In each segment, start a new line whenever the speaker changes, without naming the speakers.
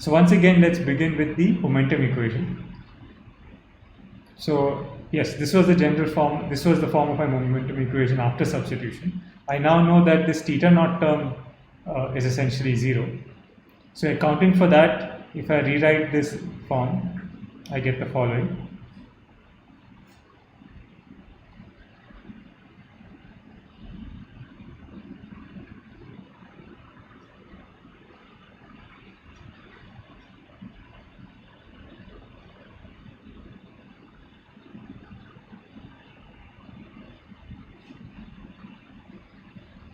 So once again, let's begin with the momentum equation. So yes, this was the general form. This was the form of my momentum equation after substitution. I now know that this theta naught term is essentially 0. So accounting for that, if I rewrite this form, I get the following.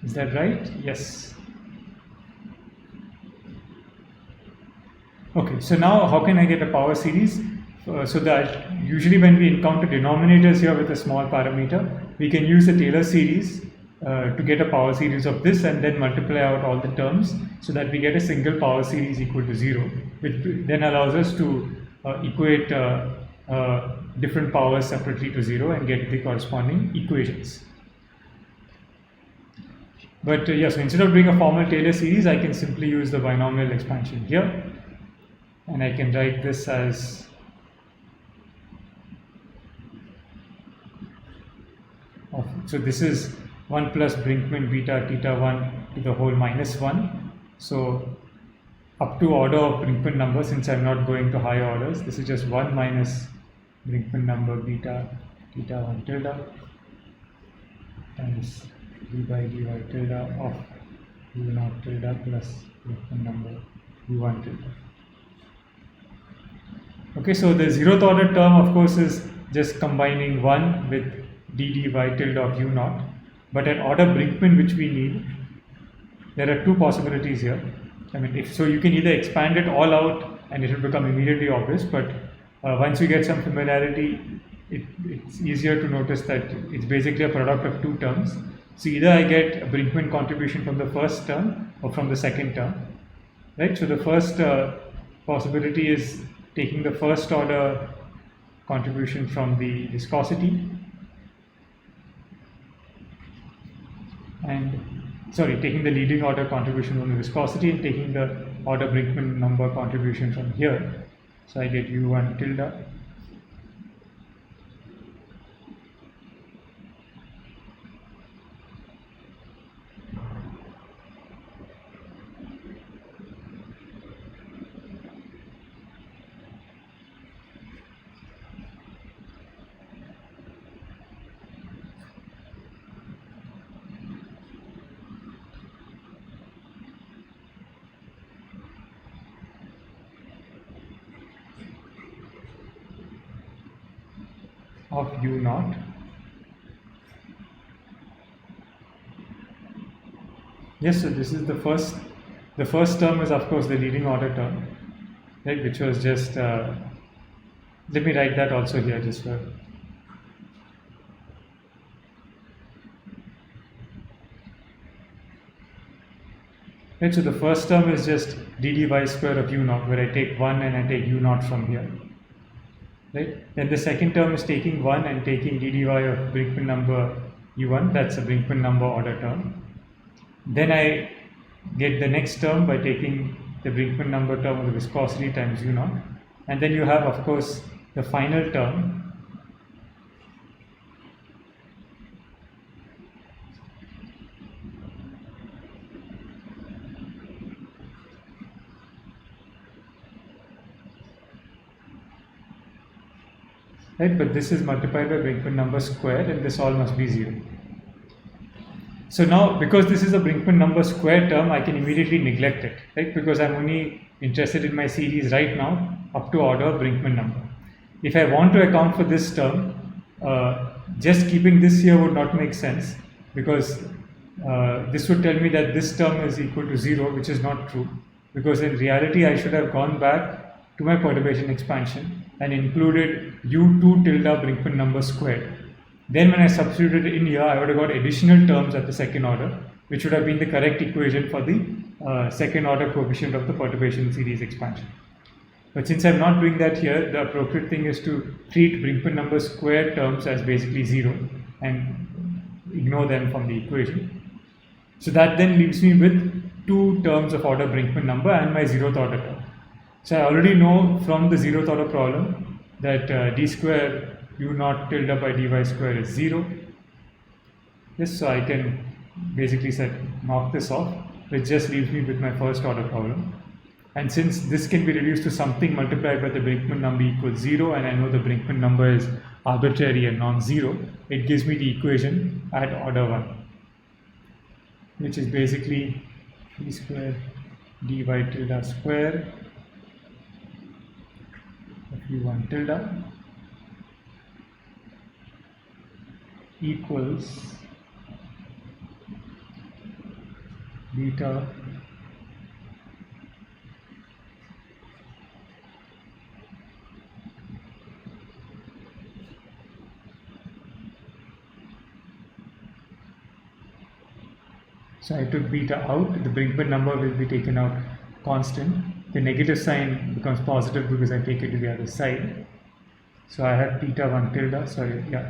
Is that right? Yes. Okay, so now how can I get a power series? So that usually when we encounter denominators here with a small parameter, we can use the Taylor series to get a power series of this and then multiply out all the terms so that we get a single power series equal to 0, which then allows us to equate different powers separately to 0 and get the corresponding equations. But yes, so instead of doing a formal Taylor series, I can simply use the binomial expansion here. And I can write this as so this is 1 plus Brinkman beta theta 1 to the whole minus 1. So up to order of Brinkman number, since I'm not going to higher orders, this is just 1 minus Brinkman number beta theta 1 tilde times d by dy tilde of u naught tilde plus Brinkman number u1 tilde. Okay, so the zeroth order term, of course, is just combining 1 with d dy tilde of u naught. But at order Brinkman, which we need, there are two possibilities here. I mean, if so, you can either expand it all out and it will become immediately obvious. But once you get some familiarity, it's easier to notice that it's basically a product of two terms. So either I get a Brinkman contribution from the first term or from the second term, right? So the first possibility is taking the first order contribution from the viscosity and taking the leading order contribution from the viscosity and taking the order Brinkman number contribution from here. So I get u1 tilde of u naught yes, so this is the first term is of course the leading order term, right, which was just let me write that also here just for right. So the first term is just d dy square of u naught, where I take 1 and I take u naught from here. Right? Then the second term is taking 1 and taking d dy of Brinkman number u1, that's a Brinkman number order term. Then I get the next term by taking the Brinkman number term of the viscosity times u naught. And then you have, of course, the final term. Right, but this is multiplied by Brinkman number squared and this all must be 0. So now, because this is a Brinkman number squared term, I can immediately neglect it, right? Because I'm only interested in my series right now up to order of Brinkman number. If I want to account for this term, just keeping this here would not make sense, because this would tell me that this term is equal to 0, which is not true, because in reality I should have gone back to my perturbation expansion and included u2 tilde Brinkman number squared. Then when I substituted it in here, I would have got additional terms at the second order, which would have been the correct equation for the second order coefficient of the perturbation series expansion. But since I'm not doing that here, the appropriate thing is to treat Brinkman number squared terms as basically 0 and ignore them from the equation. So that then leaves me with two terms of order Brinkman number and my zeroth order term. So I already know from the 0th order problem that d square u naught tilde by dy square is 0. Yes, so I can basically knock this off, which just leaves me with my first order problem. And since this can be reduced to something multiplied by the Brinkman number equals 0, and I know the Brinkman number is arbitrary and non-zero, it gives me the equation at order 1, which is basically d square dy tilde square of u1 tilde equals beta so I took beta out, the Brinkman number will be taken out constant, the negative sign becomes positive because I take it to the other side. So I have theta 1 tilde,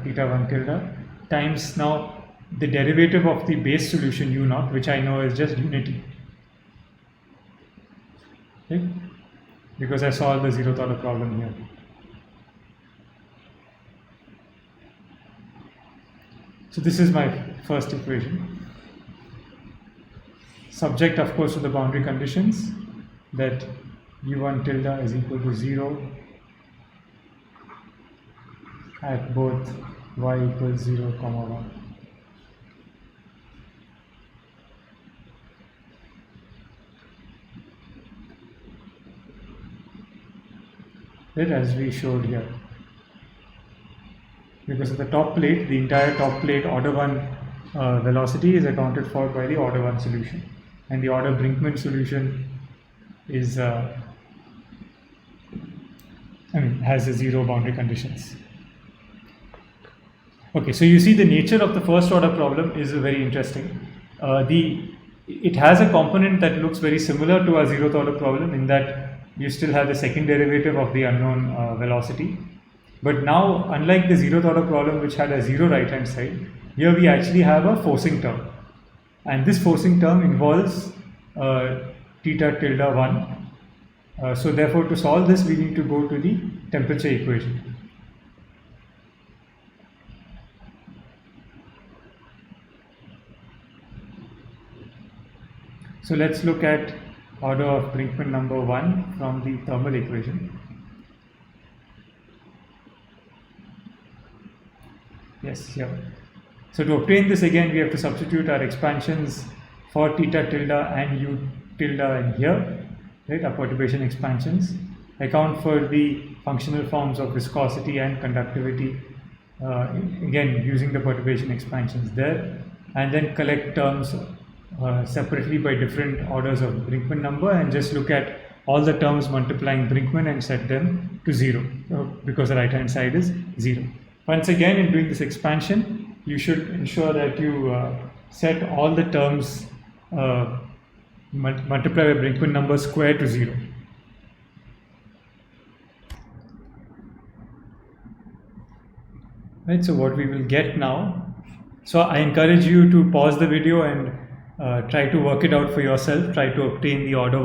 theta 1 tilde times now the derivative of the base solution u naught, which I know is just unity. Okay? Because I solved the 0th order problem here. So this is my first equation. Subject, of course, to the boundary conditions that u1 tilde is equal to 0 at both y equals 0, 1. Right, as we showed here. Because of the top plate, the entire top plate order 1 velocity is accounted for by the order 1 solution. And the order Brinkman solution is has a 0 boundary conditions. Okay, so you see the nature of the first order problem is very interesting. It has a component that looks very similar to our 0th order problem in that you still have the second derivative of the unknown velocity. But now, unlike the 0th order problem which had a 0 right hand side, here we actually have a forcing term. And this forcing term involves theta tilde 1. So therefore, to solve this, we need to go to the temperature equation. So let's look at order of Brinkman number 1 from the thermal equation. Yes, here. So to obtain this again, we have to substitute our expansions for theta tilde and u tilde in here, right? Our perturbation expansions. Account for the functional forms of viscosity and conductivity, again using the perturbation expansions there, and then collect terms separately by different orders of Brinkman number and just look at all the terms multiplying Brinkman and set them to 0 because the right hand side is 0. Once again, in doing this expansion, you should ensure that you set all the terms multiply by Brinkman number square to 0. Right, so what we will get now, so I encourage you to pause the video and try to work it out for yourself, try to obtain the order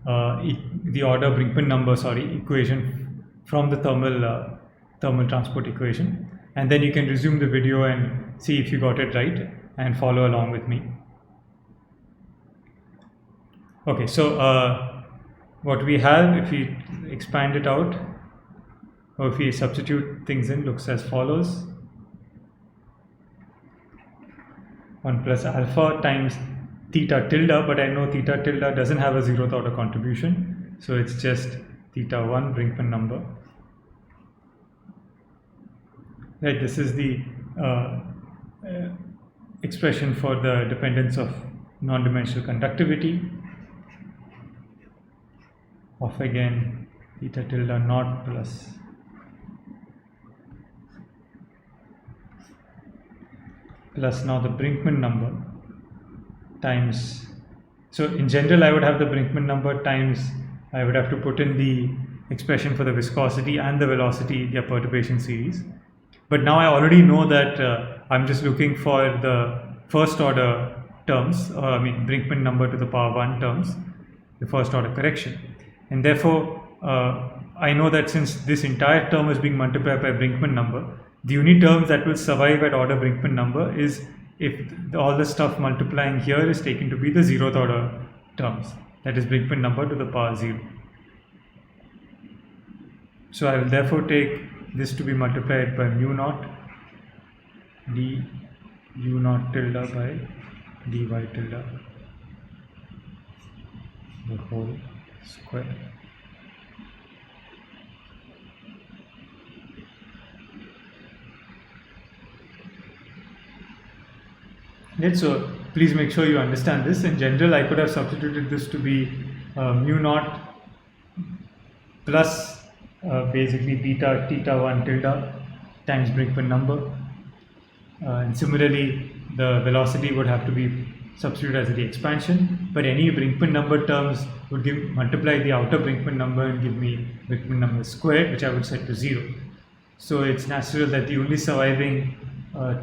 Brinkman number equation from the thermal transport equation, and then you can resume the video and see if you got it right and follow along with me. Okay, so what we have, if we expand it out, or if we substitute things in, looks as follows: 1 plus alpha times theta tilde, but I know theta tilde doesn't have a 0th order contribution, so it's just theta 1 Brinkman number. Right, this is the expression for the dependence of non-dimensional conductivity of again theta tilde naught plus now the Brinkman number times, so in general I would have the Brinkman number times, I would have to put in the expression for the viscosity and the velocity, their perturbation series. But now I already know that I'm just looking for the first order terms, Brinkman number to the power 1 terms, the first order correction. And therefore, I know that since this entire term is being multiplied by a Brinkman number, the only terms that will survive at order Brinkman number is if all the stuff multiplying here is taken to be the 0th order terms, that is Brinkman number to the power 0. So I will therefore take this to be multiplied by mu naught d u naught tilde by dy tilde the whole square. Right, so please make sure you understand this. In general, I could have substituted this to be mu naught plus basically beta theta 1 tilde times Brinkman number. And similarly, the velocity would have to be substituted as the expansion, but any Brinkman number terms would multiply the outer Brinkman number and give me Brinkman number squared, which I would set to 0. So it's natural that the only surviving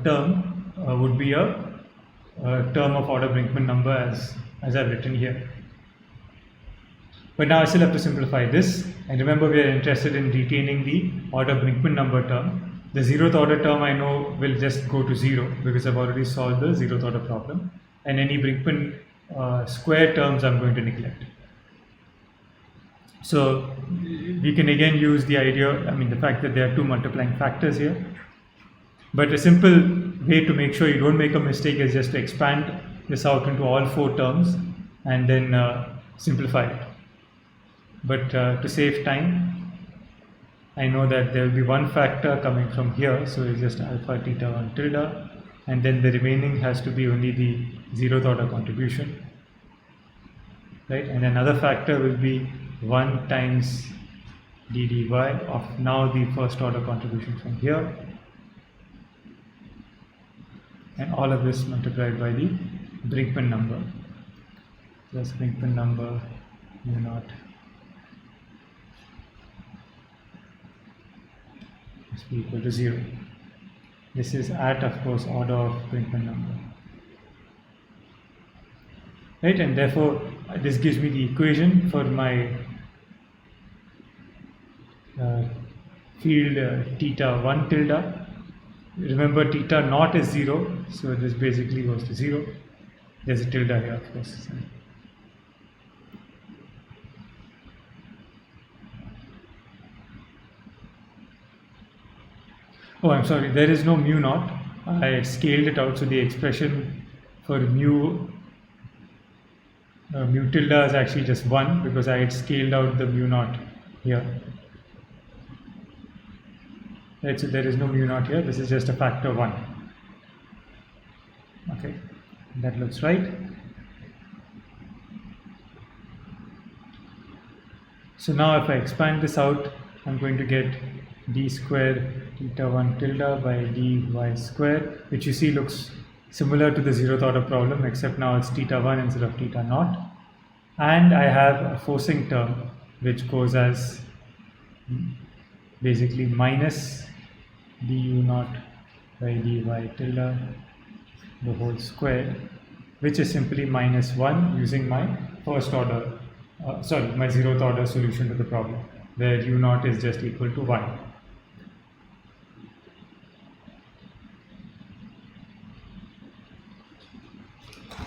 term would be a term of order Brinkman number as I've written here. But now I still have to simplify this, and remember we are interested in retaining the order Brinkman number term. The 0th order term I know will just go to 0 because I've already solved the 0th order problem, and any Brinkman square terms I'm going to neglect. So we can again use the the fact that there are two multiplying factors here. But a simple way to make sure you don't make a mistake is just to expand this out into all 4 terms and then simplify it. But to save time, I know that there will be one factor coming from here, so it's just alpha theta 1 tilde, and then the remaining has to be only the 0th order contribution, right? And another factor will be 1 times d dy of now the first order contribution from here, and all of this multiplied by the Brinkman number plus Brinkman number mu naught must be equal to 0. This is at, of course, order of Brinkman number, right? And therefore this gives me the equation for my field theta 1 tilde. Remember, theta naught is 0, so this basically goes to 0. There's a tilde here, of course. Oh, I'm sorry, there is no mu naught. I scaled it out, so the expression for mu tilde is actually just 1 because I had scaled out the mu naught here. Right, so there is no mu naught here, this is just a factor 1. Okay, that looks right. So now if I expand this out, I'm going to get d square theta 1 tilde by dy square, which you see looks similar to the 0th order problem, except now it's theta 1 instead of theta naught. And I have a forcing term which goes as basically minus du naught by dy tilde the whole square, which is simply minus 1 using my first order, my 0th order solution to the problem, where u naught is just equal to 1.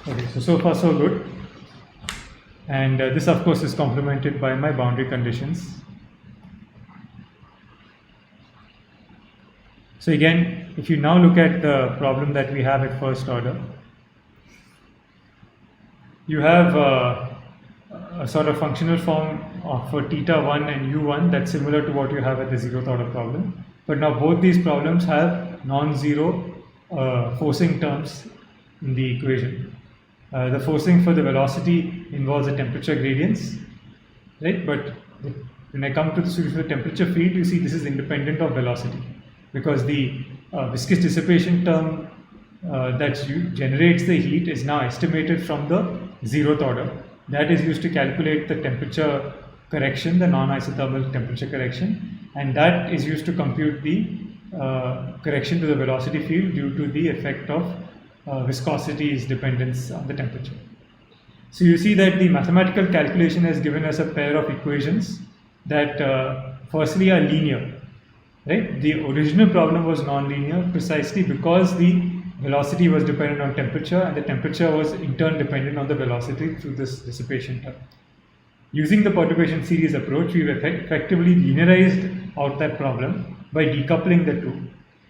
Okay, so far so good. And this of course is complemented by my boundary conditions. So again, if you now look at the problem that we have at first order, you have a sort of functional form for theta 1 and u1 that's similar to what you have at the 0th order problem. But now both these problems have non-zero forcing terms in the equation. The forcing for the velocity involves the temperature gradients, right? But when I come to the solution for the temperature field, you see this is independent of velocity, because the viscous dissipation term that generates the heat is now estimated from the 0th order. That is used to calculate the temperature correction, the non-isothermal temperature correction, and that is used to compute the correction to the velocity field due to the effect of viscosity's dependence on the temperature. So you see that the mathematical calculation has given us a pair of equations that firstly are linear, right? The original problem was non-linear precisely because the velocity was dependent on temperature and the temperature was in turn dependent on the velocity through this dissipation term. Using the perturbation series approach, we've effectively linearized out that problem by decoupling the two.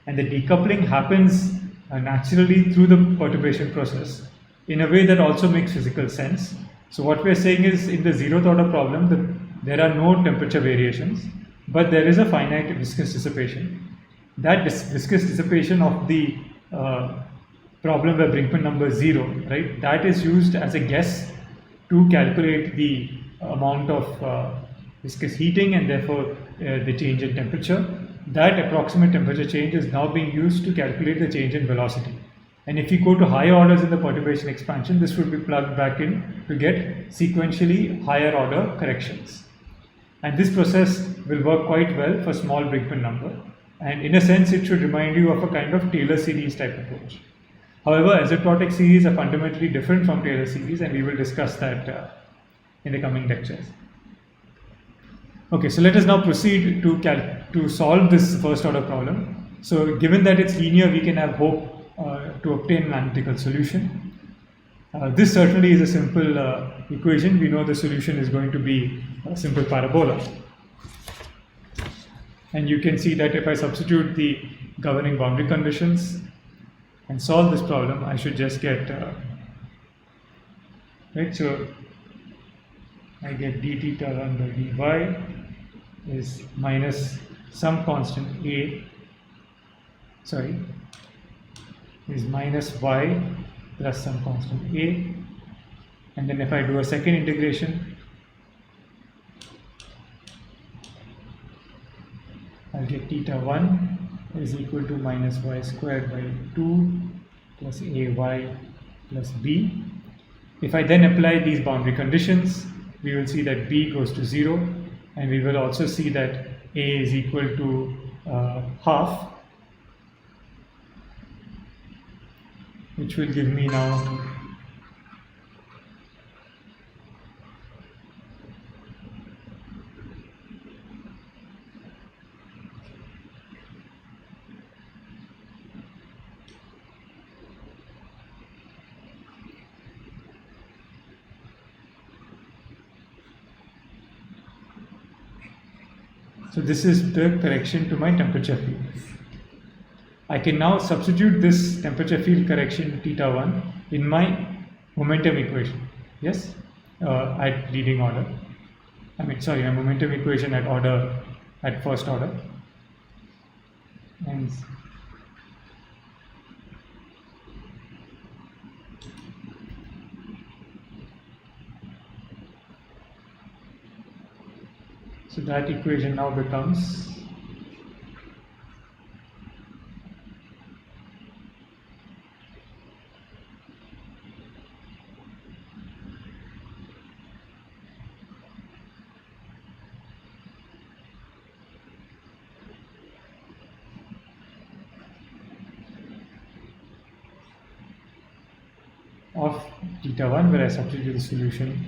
And the decoupling happens naturally through the perturbation process in a way that also makes physical sense. So what we're saying is in the zeroth order problem, there are no temperature variations, but there is a finite viscous dissipation. That viscous dissipation of the problem where Brinkman number is 0, right, that is used as a guess to calculate the amount of viscous heating and therefore the change in temperature. That approximate temperature change is now being used to calculate the change in velocity. And if you go to higher orders in the perturbation expansion, this would be plugged back in to get sequentially higher order corrections. And this process will work quite well for small Brinkman number. And in a sense, it should remind you of a kind of Taylor series type approach. However, asymptotic series are fundamentally different from Taylor series, and we will discuss that in the coming lectures. Okay, so let us now proceed to solve this first order problem. So given that it's linear, we can have hope to obtain an analytical solution. This certainly is a simple equation. We know the solution is going to be a simple parabola. And you can see that if I substitute the governing boundary conditions and solve this problem, I should just get, right, so I get d theta 1 by dy is minus some constant a, is minus y plus some constant a, and then if I do a second integration, I'll get theta 1 is equal to minus y squared by 2 plus ay plus b. If I then apply these boundary conditions, we will see that b goes to 0, and we will also see that a is equal to half, which will give me now so this is the correction to my temperature field. I can now substitute this temperature field correction theta 1 in my momentum equation, yes, at leading order. My momentum equation at first order. And so that equation now becomes of theta 1, where I substitute the solution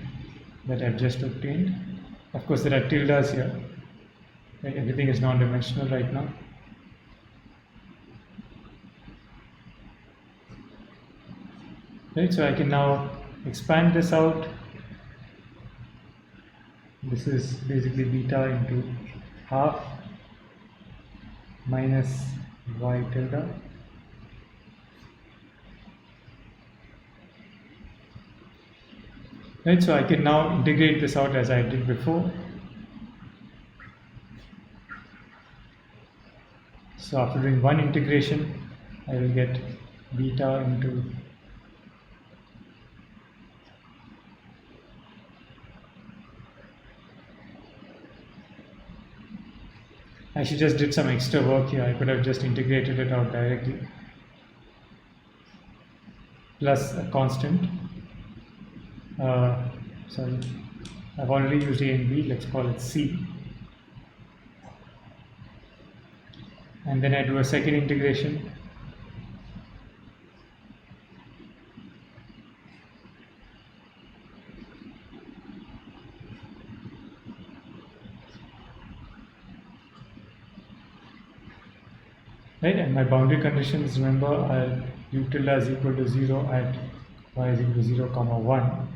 that I've just obtained. Of course, there are tildes here. Right? Everything is non-dimensional right now. Right, so I can now expand this out. This is basically beta into half minus y tilde right, so I can now integrate this out as I did before. So after doing one integration, I will get beta into I should just did some extra work here. I could have just integrated it out directly. Plus a constant. Sorry, I've already used a and b, let's call it c. And then I do a second integration. right? And my boundary conditions, remember, are u tilde is equal to 0 at y is equal to 0 comma 1.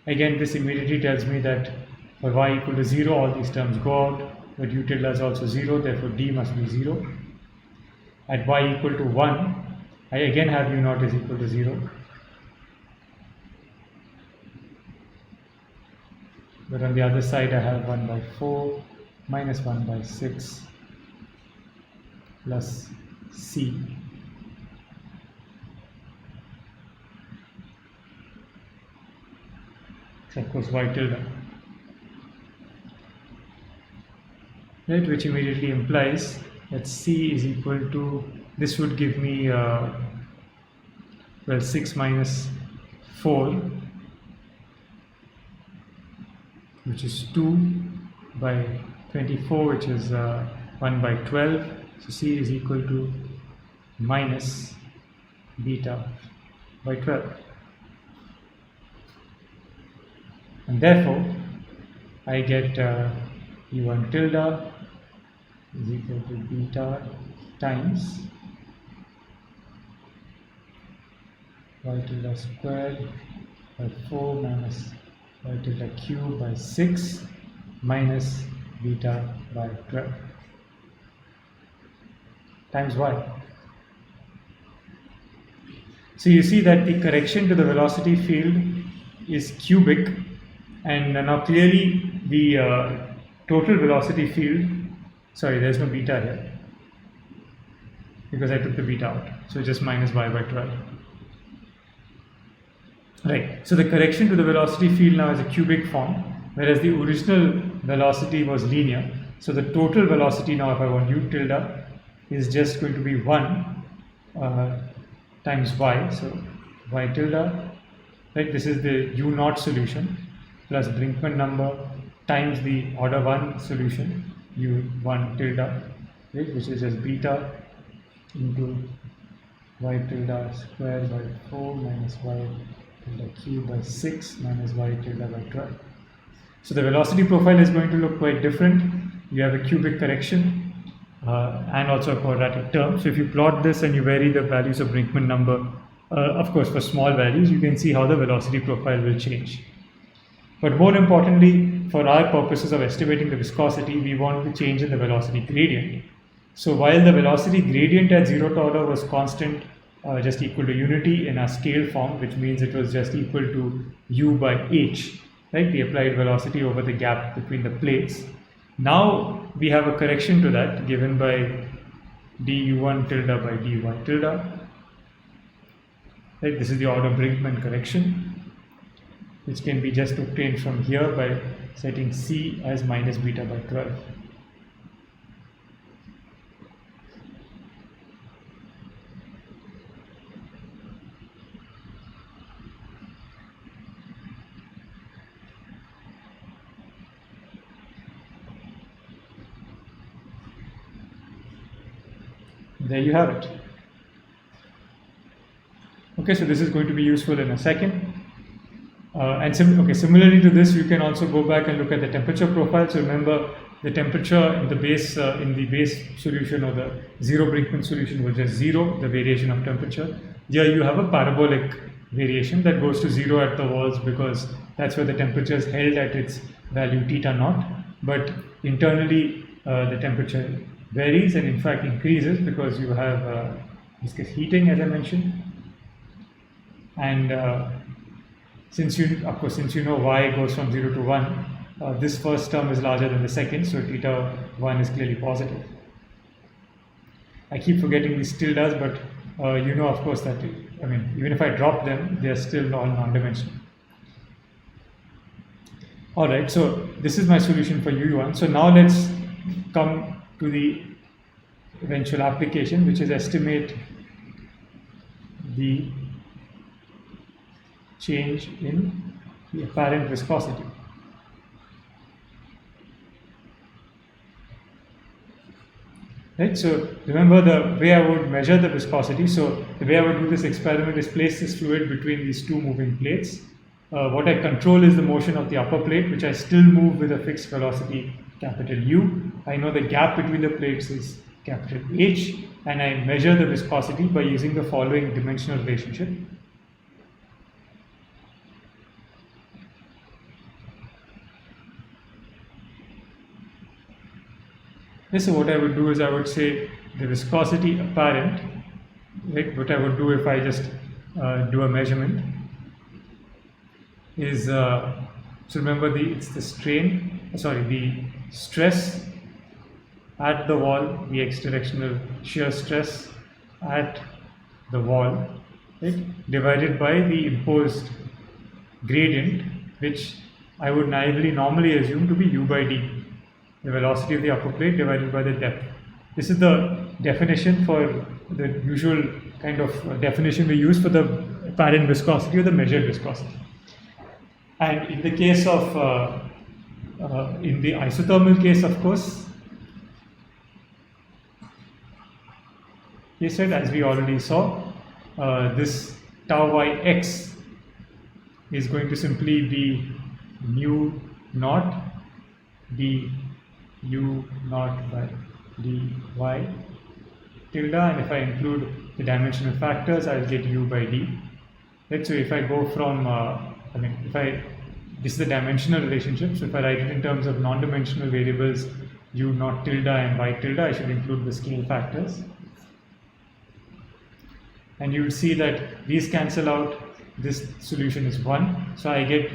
Again, this immediately tells me that for y equal to 0, all these terms go out, but u tilde is also 0, therefore d must be 0. At y equal to 1, I again have u naught is equal to 0. But on the other side, I have 1 by 4 minus 1 by 6 plus c. So of course y tilde, right, which immediately implies that c is equal to, this would give me well 6 minus 4, which is 2 by 24, which is 1 by 12. So c is equal to minus beta by 12. And therefore, I get u1 tilde is equal to beta times y tilde squared by 4 minus y tilde cube by 6 minus beta by 12 times y. So you see that the correction to the velocity field is cubic, and now clearly the total velocity field, sorry, there's no beta here because I took the beta out, so just minus y by 12. Right, so the correction to the velocity field now is a cubic form, whereas the original velocity was linear. So the total velocity now, if I want u tilde, is just going to be 1 times y, so y tilde, right, this is the u naught solution, plus Brinkman number times the order 1 solution, u1 tilde, right, which is just beta into y tilde squared by 4 minus y tilde cube by 6 minus y tilde by 12. So the velocity profile is going to look quite different. You have a cubic correction and also a quadratic term. So if you plot this and you vary the values of Brinkman number, of course for small values, you can see how the velocity profile will change. But more importantly, for our purposes of estimating the viscosity, we want the change in the velocity gradient. So while the velocity gradient at 0th order was constant, just equal to unity in our scale form, which means it was just equal to u by h, right, the applied velocity over the gap between the plates. Now we have a correction to that given by du1 tilde by dy tilde. Right, this is the order Brinkman correction, which can be just obtained from here by setting c as minus beta by 12. There you have it. Okay, so this is going to be useful in a second. Similarly to this, you can also go back and look at the temperature profile. So remember, the temperature in the base solution, or the zero Brinkman solution, was just 0, the variation of temperature. Here you have a parabolic variation that goes to 0 at the walls because that's where the temperature is held at its value theta naught. But internally, the temperature varies and in fact increases because you have viscous heating, as I mentioned. And since you know y goes from 0 to 1, this first term is larger than the second, so theta 1 is clearly positive. I keep forgetting these tildes, but you know, of course, that even if I drop them, they are still all non-dimensional. Alright, so this is my solution for u1. So now let's come to the eventual application, which is estimate the change in the apparent viscosity. Right, so remember the way I would measure the viscosity. So the way I would do this experiment is place this fluid between these two moving plates. What I control is the motion of the upper plate, which I still move with a fixed velocity, capital U. I know the gap between the plates is capital H, and I measure the viscosity by using the following dimensional relationship. Yes, so what I would do is I would say the viscosity apparent, right? What I would do if I just do a measurement is, so remember it's the the stress at the wall, the x directional shear stress at the wall, right, divided by the imposed gradient, which I would normally assume to be u by d, the velocity of the upper plate divided by the depth. This is the definition for the usual kind of definition we use for the apparent viscosity or the measured viscosity. And in the case of, in the isothermal case, of course, he said, as we already saw, this tau yx is going to simply be mu naught d u naught by dy tilde, and if I include the dimensional factors, I'll get u by d. Right, so if I go from, this is the dimensional relationship, so if I write it in terms of non-dimensional variables u naught tilde and y tilde, I should include the scale factors. And you will see that these cancel out, this solution is 1, so I get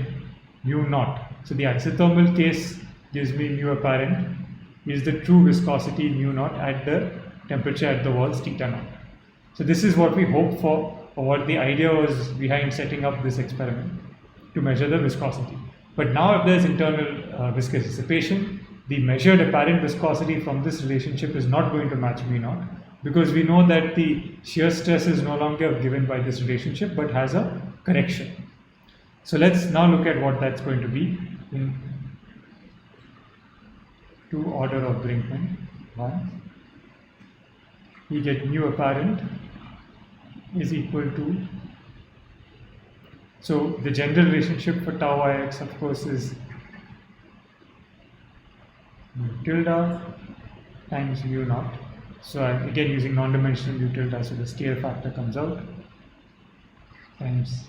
mu naught. So the isothermal case gives me mu apparent is the true viscosity mu naught at the temperature at the walls theta naught. So this is what we hope for, or what the idea was behind setting up this experiment, to measure the viscosity. But now if there is internal viscous dissipation, the measured apparent viscosity from this relationship is not going to match mu naught, because we know that the shear stress is no longer given by this relationship but has a correction. So let's now look at what that's going to be in 2 order of Brinkmann. 1, we get mu apparent is equal to, so the general relationship for tau ix, of course, is mu tilde times mu naught. So I'm again using non-dimensional mu tilde, so the scale factor comes out, times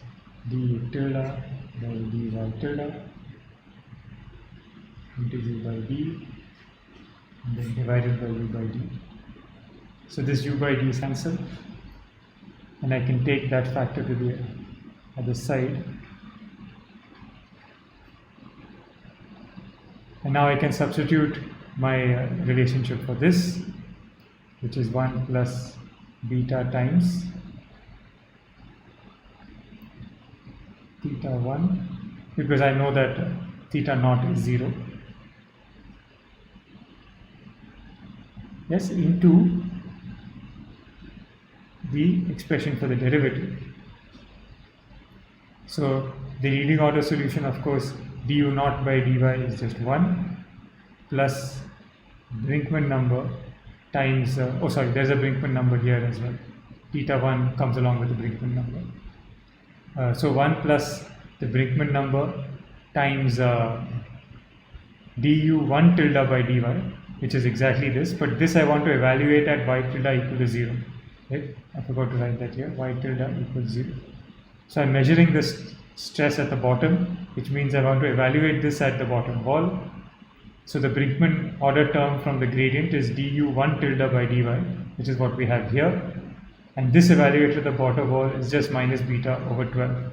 du tilde by dy tilde into u by d, and then divided by u by d. So this u by d is cancelled, and I can take that factor to the other side. And now I can substitute my relationship for this, which is 1 plus beta times theta 1, because I know that theta naught is 0. Yes, into the expression for the derivative. So the leading order solution, of course, du naught by dy is just 1 plus Brinkmann number times, there's a Brinkmann number here as well. Theta 1 comes along with the Brinkmann number. So 1 plus the Brinkmann number times du 1 tilde by dy, which is exactly this, but this I want to evaluate at y tilde equal to 0. Right? I forgot to write that here, y tilde equals 0. So I'm measuring this stress at the bottom, which means I want to evaluate this at the bottom wall. So the Brinkmann order term from the gradient is du 1 tilde by dy, which is what we have here. And this evaluated at the bottom wall is just minus beta over 12.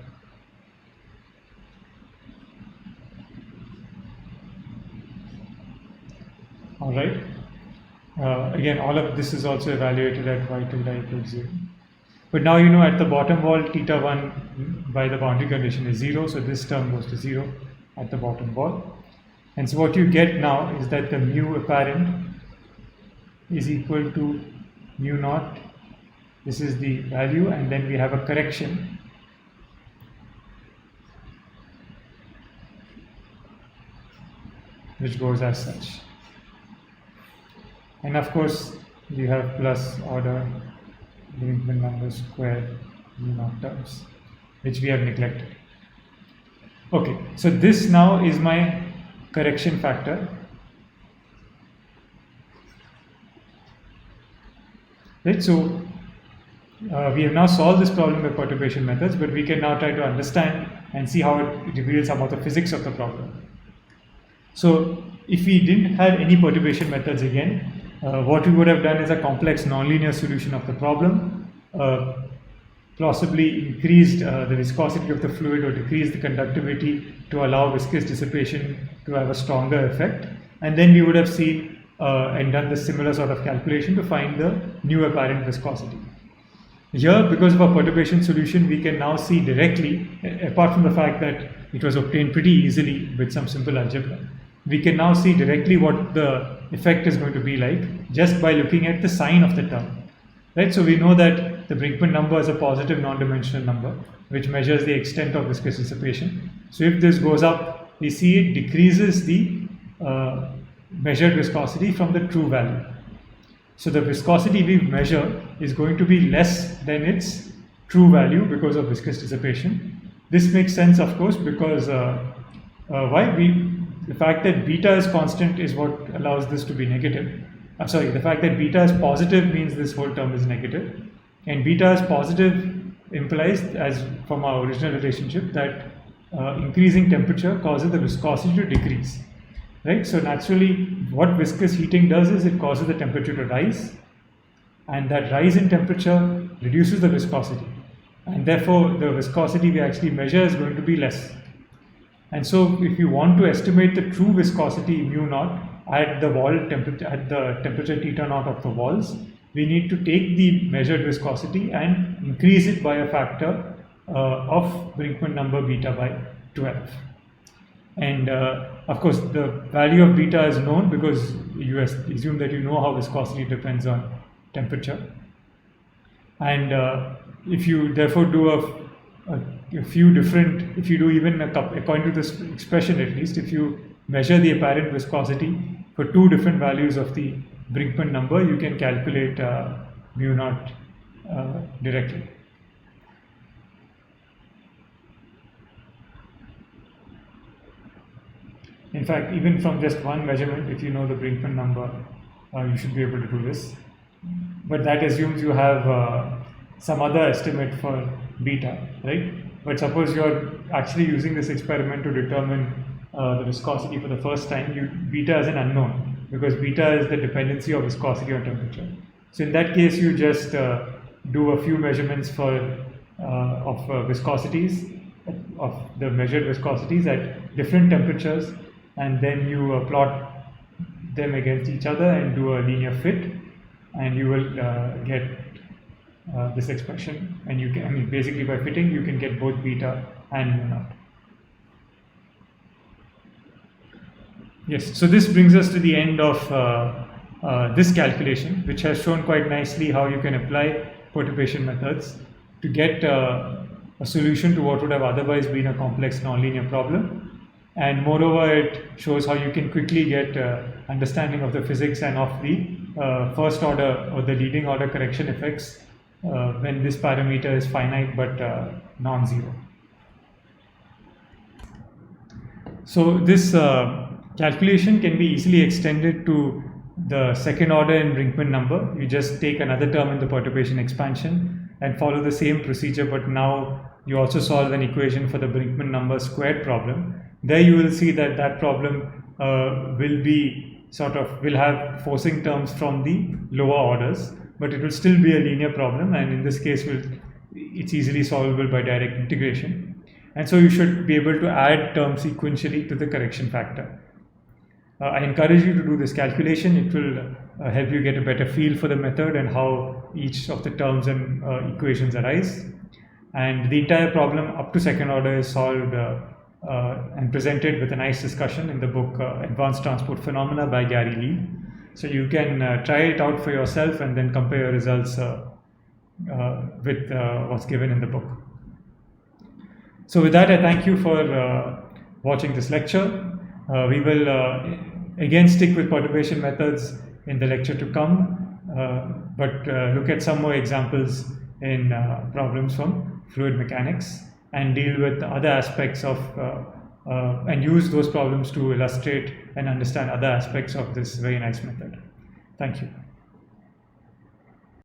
Alright. Again, all of this is also evaluated at y tilde equals 0. But now you know at the bottom wall, theta 1 by the boundary condition is 0, so this term goes to 0 at the bottom wall. And so what you get now is that the mu apparent is equal to mu naught. This is the value, and then we have a correction. Which goes as such. And of course, you have plus order Brinkmann number square mu naught terms, which we have neglected. Okay, so this now is my correction factor. right? So we have now solved this problem by perturbation methods, but we can now try to understand and see how it reveals some of the physics of the problem. So if we didn't have any perturbation methods again, what we would have done is a complex nonlinear solution of the problem, possibly increased the viscosity of the fluid or decreased the conductivity to allow viscous dissipation to have a stronger effect. And then we would have seen and done the similar sort of calculation to find the new apparent viscosity. Here, because of our perturbation solution, we can now see directly, apart from the fact that it was obtained pretty easily with some simple algebra, we can now see directly what the effect is going to be like just by looking at the sign of the term. Right? So we know that the Brinkman number is a positive non-dimensional number which measures the extent of viscous dissipation. So if this goes up, we see it decreases the measured viscosity from the true value. So the viscosity we measure is going to be less than its true value because of viscous dissipation. This makes sense, of course, because the fact that beta is constant is what allows this to be negative. The fact that beta is positive means this whole term is negative, and beta is positive implies, as from our original relationship, that increasing temperature causes the viscosity to decrease. Right? So naturally, what viscous heating does is it causes the temperature to rise, and that rise in temperature reduces the viscosity, and therefore the viscosity we actually measure is going to be less. And so if you want to estimate the true viscosity mu naught at the wall temperature, at the temperature theta naught of the walls, we need to take the measured viscosity and increase it by a factor of Brinkman number beta by 12. And of course, the value of beta is known because you assume that you know how viscosity depends on temperature. And if you therefore do a few different, if you do even according to this expression at least, if you measure the apparent viscosity for two different values of the Brinkman number, you can calculate mu naught directly. In fact, even from just one measurement, if you know the Brinkman number, you should be able to do this. But that assumes you have some other estimate for beta, right? But suppose you're actually using this experiment to determine the viscosity for the first time, beta is an unknown because beta is the dependency of viscosity on temperature. So in that case, you just do a few measurements of viscosities, of the measured viscosities at different temperatures, and then you plot them against each other and do a linear fit, and you will get this expression. And you can, basically by fitting, you can get both beta and mu naught. Yes, so this brings us to the end of this calculation, which has shown quite nicely how you can apply perturbation methods to get a solution to what would have otherwise been a complex nonlinear problem. And moreover, it shows how you can quickly get understanding of the physics and of the first order or the leading order correction effects when this parameter is finite but non-zero. So this calculation can be easily extended to the second order in Brinkman number. You just take another term in the perturbation expansion and follow the same procedure, but now you also solve an equation for the Brinkman number squared problem. There you will see that that problem will have forcing terms from the lower orders, but it will still be a linear problem, and in this case it's easily solvable by direct integration. And so you should be able to add terms sequentially to the correction factor. I encourage you to do this calculation. It will help you get a better feel for the method and how each of the terms and equations arise. And the entire problem up to second order is solved and presented with a nice discussion in the book Advanced Transport Phenomena by Gary Lee. So you can try it out for yourself and then compare your results with what's given in the book. So with that, I thank you for watching this lecture. We will again stick with perturbation methods in the lecture to come, but look at some more examples in problems from fluid mechanics and deal with other aspects of and use those problems to illustrate and understand other aspects of this very nice method. Thank you.